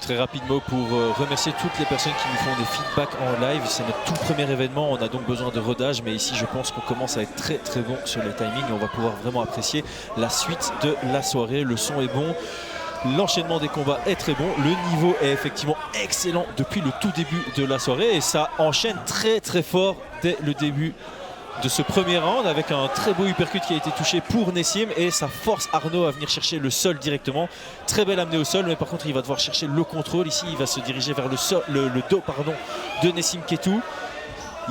Très rapidement pour remercier toutes les personnes qui nous font des feedbacks en live. C'est notre tout premier événement, on a donc besoin de rodage, mais ici je pense qu'on commence à être très très bon sur les timings et on va pouvoir vraiment apprécier la suite de la soirée. Le son est bon, l'enchaînement des combats est très bon, le niveau est effectivement excellent depuis le tout début de la soirée et ça enchaîne très très fort dès le début de ce premier round avec un très beau uppercut qui a été touché pour Nessim et ça force Arnaud à venir chercher le sol directement. Très belle amenée au sol, mais par contre il va devoir chercher le contrôle. Ici il va se diriger vers le dos de Nessim Ketou.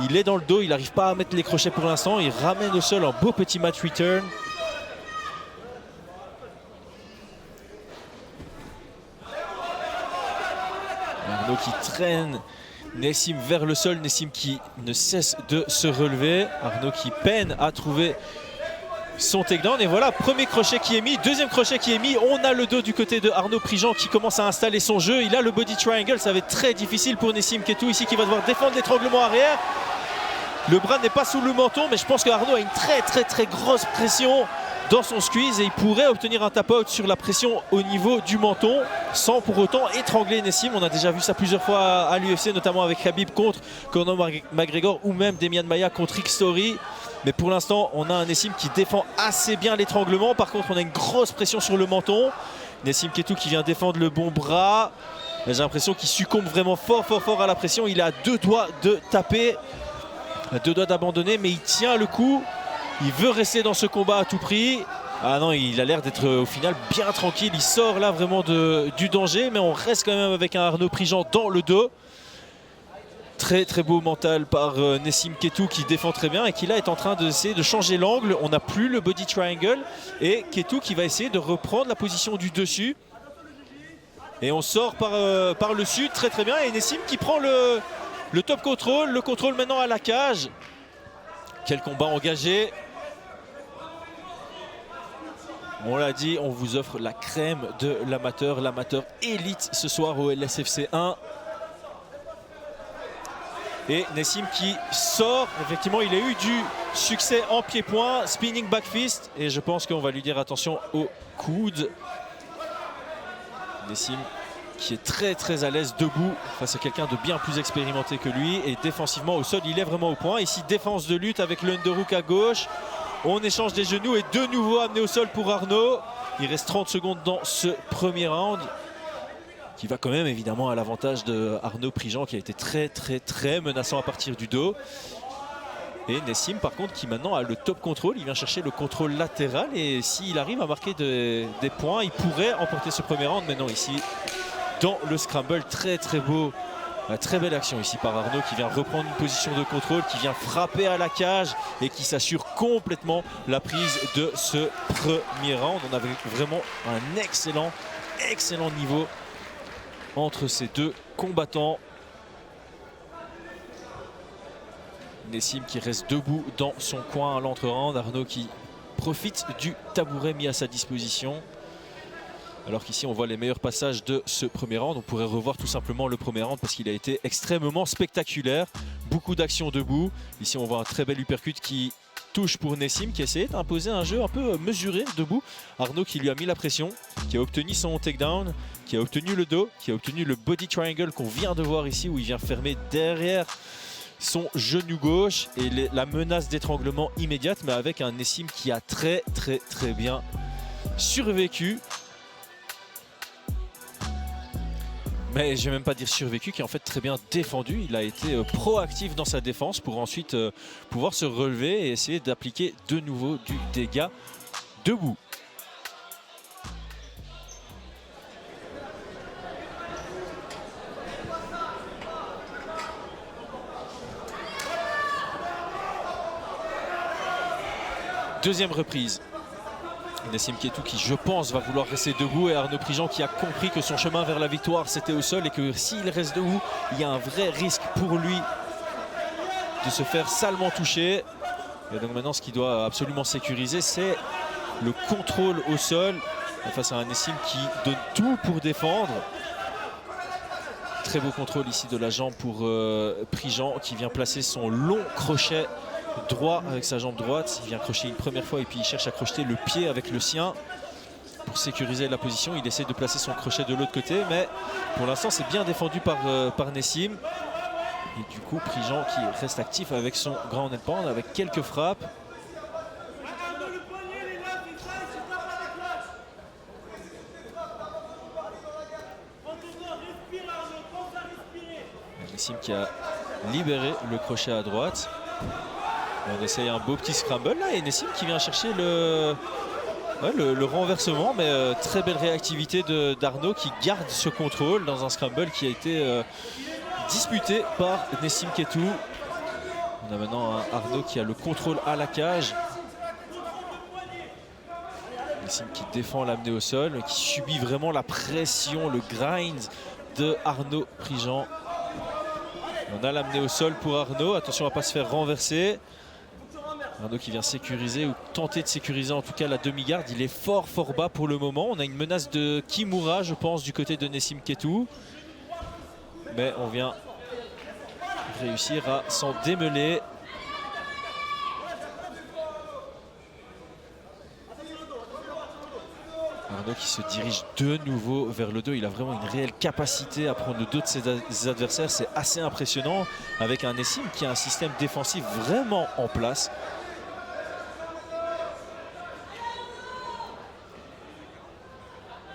Il est dans le dos, il n'arrive pas à mettre les crochets pour l'instant. Il ramène au sol un beau petit mat return. Arnaud qui traîne Nessim vers le sol, Nessim qui ne cesse de se relever, Arnaud qui peine à trouver son takedown et voilà, premier crochet qui est mis, deuxième crochet qui est mis, on a le dos du côté de Arnaud Prigent qui commence à installer son jeu, il a le body triangle, ça va être très difficile pour Nessim Ketou ici qui va devoir défendre l'étranglement arrière. Le bras n'est pas sous le menton mais je pense que Arnaud a une très grosse pression dans son squeeze et il pourrait obtenir un tap-out sur la pression au niveau du menton sans pour autant étrangler Nessim. On a déjà vu ça plusieurs fois à l'UFC, notamment avec Khabib contre Conor McGregor ou même Demian Maia contre Rick Story. Mais pour l'instant, on a un Nessim qui défend assez bien l'étranglement. Par contre, on a une grosse pression sur le menton. Nessim Ketou qui vient défendre le bon bras. J'ai l'impression qu'il succombe vraiment fort à la pression. Il est à deux doigts de taper, à deux doigts d'abandonner, mais il tient le coup. Il veut rester dans ce combat à tout prix. Ah non, il a l'air d'être au final bien tranquille. Il sort là vraiment du danger, mais on reste quand même avec un Arnaud Prigent dans le dos. Très beau mental par Nessim Ketou qui défend très bien et qui là est en train d'essayer de changer l'angle. On n'a plus le body triangle et Ketou qui va essayer de reprendre la position du dessus. Et on sort par le sud très bien. Et Nessim qui prend le top control. Le contrôle maintenant à la cage. Quel combat engagé. On l'a dit, on vous offre la crème de l'amateur élite ce soir au LSFC 1. Et Nessim qui sort, effectivement il a eu du succès en pied-point, spinning back fist. Et je pense qu'on va lui dire attention au coude. Nessim qui est très à l'aise debout face à quelqu'un de bien plus expérimenté que lui. Et défensivement au sol, il est vraiment au point. Ici, défense de lutte avec le underhook à gauche. On échange des genoux et de nouveau amené au sol pour Arnaud. Il reste 30 secondes dans ce premier round qui va quand même évidemment à l'avantage de Arnaud Prigent qui a été très menaçant à partir du dos. Et Nessim par contre qui maintenant a le top contrôle, il vient chercher le contrôle latéral et s'il arrive à marquer des points, il pourrait emporter ce premier round. Mais non, ici dans le scramble, très beau. Très belle action ici par Arnaud qui vient reprendre une position de contrôle, qui vient frapper à la cage et qui s'assure complètement la prise de ce premier round. On avait vraiment un excellent niveau entre ces deux combattants. Nessim qui reste debout dans son coin à l'entre-round. Arnaud qui profite du tabouret mis à sa disposition. Alors qu'ici on voit les meilleurs passages de ce premier round. On pourrait revoir tout simplement le premier round parce qu'il a été extrêmement spectaculaire. Beaucoup d'actions debout. Ici on voit un très bel uppercut qui touche pour Nessim qui a essayé d'imposer un jeu un peu mesuré debout. Arnaud qui lui a mis la pression, qui a obtenu son takedown, qui a obtenu le dos, qui a obtenu le body triangle qu'on vient de voir ici où il vient fermer derrière son genou gauche et la menace d'étranglement immédiate, mais avec un Nessim qui a très bien survécu. Mais je ne vais même pas dire survécu, qui est en fait très bien défendu. Il a été proactif dans sa défense pour ensuite pouvoir se relever et essayer d'appliquer de nouveau du dégât debout. Deuxième reprise. Nessim Ketou qui, je pense, va vouloir rester debout et Arnaud Prigent qui a compris que son chemin vers la victoire c'était au sol et que s'il reste debout, il y a un vrai risque pour lui de se faire salement toucher. Et donc maintenant ce qu'il doit absolument sécuriser c'est le contrôle au sol face à un Nessim qui donne tout pour défendre. Très beau contrôle ici de la jambe pour Prigent qui vient placer son long crochet droit avec sa jambe droite. Il vient crocheter une première fois et puis il cherche à crocheter le pied avec le sien. pour sécuriser la position. Il essaie de placer son crochet de l'autre côté, mais pour l'instant c'est bien défendu par Nessim. Et du coup Prigent qui reste actif avec son grand netband avec quelques frappes. Nessim qui a libéré le crochet à droite. On essaye un beau petit scramble là et Nessim qui vient chercher le renversement, mais très belle réactivité d'Arnaud qui garde ce contrôle dans un scramble qui a été disputé par Nessim Ketou. On a maintenant un Arnaud qui a le contrôle à la cage. Nessim qui défend l'amener au sol, qui subit vraiment la pression, le grind de Arnaud Prigent. On a l'amené au sol pour Arnaud. Attention à ne pas se faire renverser. Arnaud qui vient sécuriser ou tenter de sécuriser en tout cas la demi-garde. Il est fort bas pour le moment. On a une menace de Kimura, je pense, du côté de Nessim Ketou. Mais on vient réussir à s'en démêler. Arnaud qui se dirige de nouveau vers le dos. Il a vraiment une réelle capacité à prendre le dos de ses adversaires. C'est assez impressionnant avec un Nessim qui a un système défensif vraiment en place.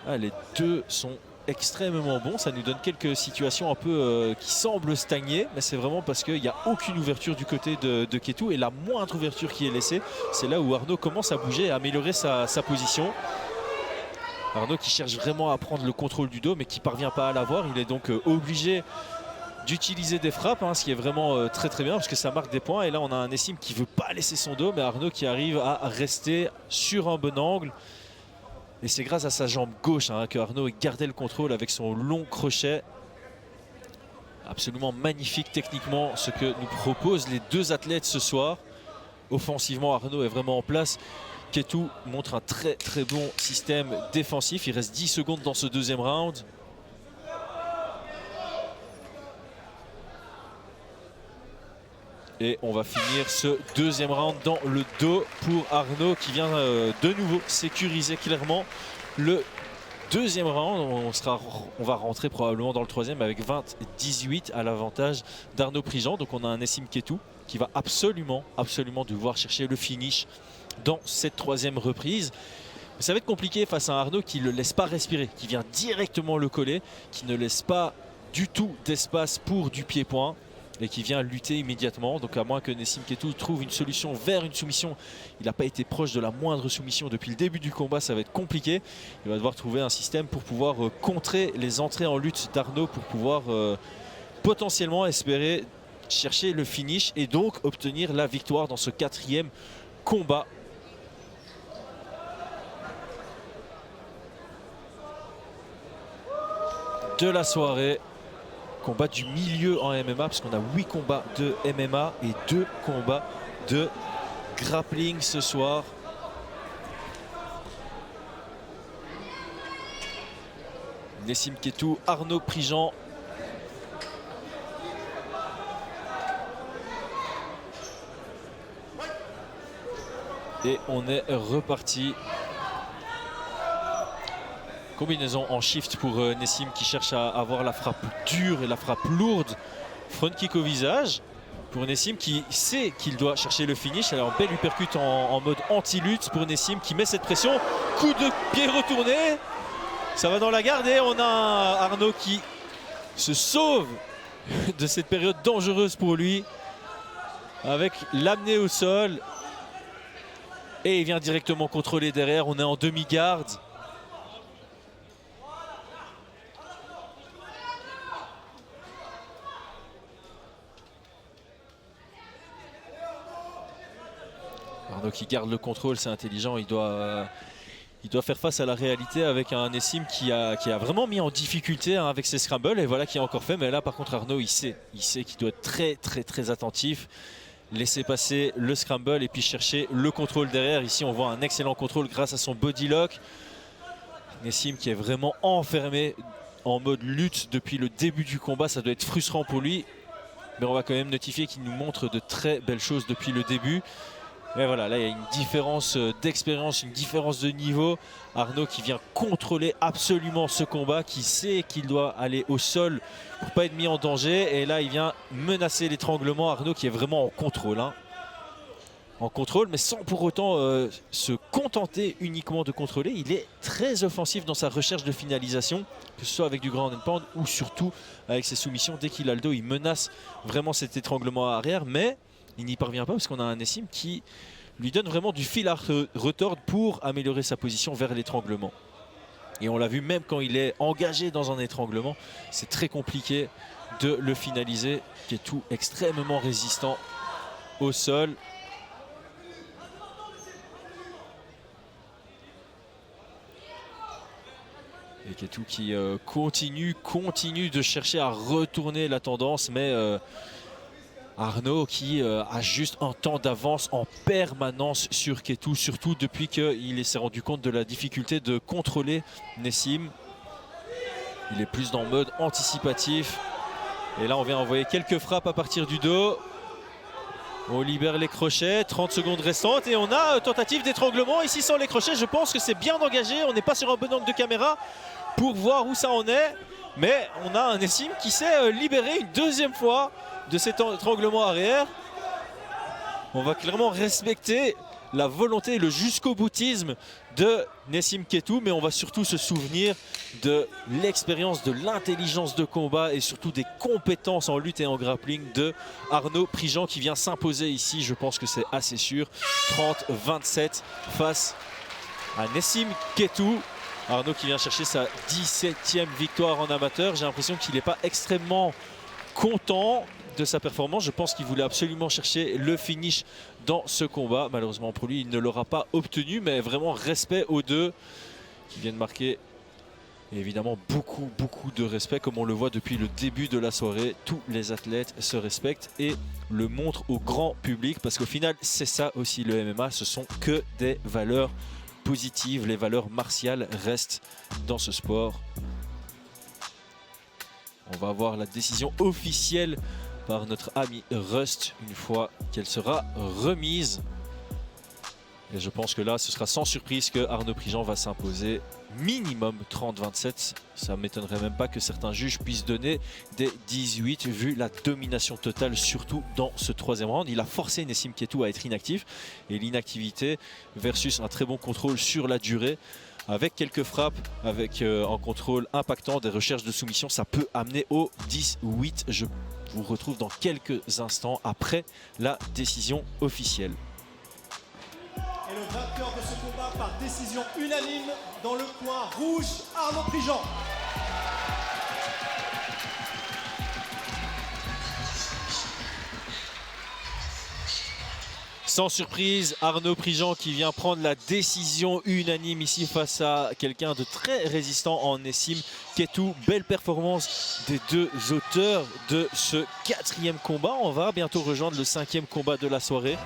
Ah, les deux sont extrêmement bons. Ça nous donne quelques situations un peu qui semblent stagner. Mais c'est vraiment parce qu'il n'y a aucune ouverture du côté de Ketou. Et la moindre ouverture qui est laissée, c'est là où Arnaud commence à bouger et à améliorer sa position. Arnaud qui cherche vraiment à prendre le contrôle du dos mais qui ne parvient pas à l'avoir. Il est donc obligé d'utiliser des frappes, ce qui est vraiment très bien parce que ça marque des points. Et là on a un Nessim qui ne veut pas laisser son dos, mais Arnaud qui arrive à rester sur un bon angle. Et c'est grâce à sa jambe gauche que Arnaud gardait le contrôle avec son long crochet. Absolument magnifique techniquement ce que nous proposent les deux athlètes ce soir. Offensivement Arnaud est vraiment en place. Ketou montre un très bon système défensif. Il reste 10 secondes dans ce deuxième round. Et on va finir ce deuxième round dans le dos pour Arnaud qui vient de nouveau sécuriser clairement le deuxième round. On va rentrer probablement dans le troisième avec 20-18 à l'avantage d'Arnaud Prigent. Donc on a un Nessim Ketou qui va absolument devoir chercher le finish dans cette troisième reprise. Mais ça va être compliqué face à un Arnaud qui ne le laisse pas respirer, qui vient directement le coller, qui ne laisse pas du tout d'espace pour du pied-point et qui vient lutter immédiatement. Donc à moins que Nessim Ketou trouve une solution vers une soumission, il n'a pas été proche de la moindre soumission depuis le début du combat, ça va être compliqué. Il va devoir trouver un système pour pouvoir contrer les entrées en lutte d'Arnaud, pour pouvoir potentiellement espérer chercher le finish et donc obtenir la victoire dans ce quatrième combat. De la soirée, combat du milieu en MMA parce qu'on a 8 combats de MMA et 2 combats de grappling ce soir. Nessim Ketou, Arnaud Prigent. Et on est reparti. Combinaison en shift pour Nessim qui cherche à avoir la frappe dure et la frappe lourde. Front kick au visage pour Nessim qui sait qu'il doit chercher le finish. Alors belle uppercut en mode anti-lutte pour Nessim qui met cette pression. Coup de pied retourné. Ça va dans la garde et on a un Arnaud qui se sauve de cette période dangereuse pour lui avec l'amener au sol. Et il vient directement contrôler derrière. On est en demi-garde. Arnaud qui garde le contrôle, c'est intelligent. Il doit faire face à la réalité avec un Nessim qui a vraiment mis en difficulté avec ses scrambles. Et voilà qui a encore fait. Mais là par contre Arnaud il sait qu'il doit être très attentif. Laisser passer le scramble et puis chercher le contrôle derrière. Ici on voit un excellent contrôle grâce à son body lock. Nessim qui est vraiment enfermé en mode lutte depuis le début du combat. Ça doit être frustrant pour lui. Mais on va quand même notifier qu'il nous montre de très belles choses depuis le début. Et voilà, là il y a une différence d'expérience, une différence de niveau. Arnaud qui vient contrôler absolument ce combat, qui sait qu'il doit aller au sol pour ne pas être mis en danger. Et là il vient menacer l'étranglement. Arnaud qui est vraiment en contrôle. Hein. En contrôle, mais sans pour autant se contenter uniquement de contrôler. Il est très offensif dans sa recherche de finalisation, que ce soit avec du grand and pound ou surtout avec ses soumissions. Dès qu'il a le dos, il menace vraiment cet étranglement arrière, mais il n'y parvient pas parce qu'on a un Nessim qui lui donne vraiment du fil à retordre pour améliorer sa position vers l'étranglement. Et on l'a vu même quand il est engagé dans un étranglement, c'est très compliqué de le finaliser. Ketou extrêmement résistant au sol. Et Ketou qui continue de chercher à retourner la tendance, mais Arnaud qui a juste un temps d'avance en permanence sur Ketou, surtout depuis qu'il s'est rendu compte de la difficulté de contrôler Nessim. Il est plus dans le mode anticipatif. Et là on vient envoyer quelques frappes à partir du dos. On libère les crochets, 30 secondes restantes et on a tentative d'étranglement ici sans les crochets. Je pense que c'est bien engagé, on n'est pas sur un bon angle de caméra pour voir où ça en est. Mais on a un Nessim qui s'est libéré une deuxième fois de cet étranglement arrière. On va clairement respecter la volonté et le jusqu'au boutisme de Nessim Ketou, mais on va surtout se souvenir de l'expérience, de l'intelligence de combat et surtout des compétences en lutte et en grappling de Arnaud Prigent qui vient s'imposer ici. Je pense que c'est assez sûr. 30-27 face à Nessim Ketou. Arnaud qui vient chercher sa 17e victoire en amateur. J'ai l'impression qu'il n'est pas extrêmement content de sa performance. Je pense qu'il voulait absolument chercher le finish dans ce combat. Malheureusement pour lui, il ne l'aura pas obtenu, mais vraiment respect aux deux qui viennent marquer. Et évidemment beaucoup de respect, comme on le voit depuis le début de la soirée. Tous les athlètes se respectent et le montrent au grand public, parce qu'au final c'est ça aussi le MMA, ce sont que des valeurs positives. Les valeurs martiales restent dans ce sport. On va avoir la décision officielle par notre ami Rust une fois qu'elle sera remise. Et je pense que là, ce sera sans surprise que Arnaud Prigent va s'imposer minimum 30-27. Ça ne m'étonnerait même pas que certains juges puissent donner des 18 vu la domination totale, surtout dans ce troisième round. Il a forcé Nessim Ketou à être inactif. Et l'inactivité versus un très bon contrôle sur la durée, avec quelques frappes, avec un contrôle impactant, des recherches de soumission, ça peut amener au 10-8. Je vous retrouve dans quelques instants après la décision officielle. Et le vainqueur de ce combat par décision unanime dans le coin rouge, Arnaud Prigent. Sans surprise, Arnaud Prigent qui vient prendre la décision unanime ici face à quelqu'un de très résistant en Nessim Ketou. Belle performance des deux auteurs de ce 4e combat. On va bientôt rejoindre le 5e combat de la soirée.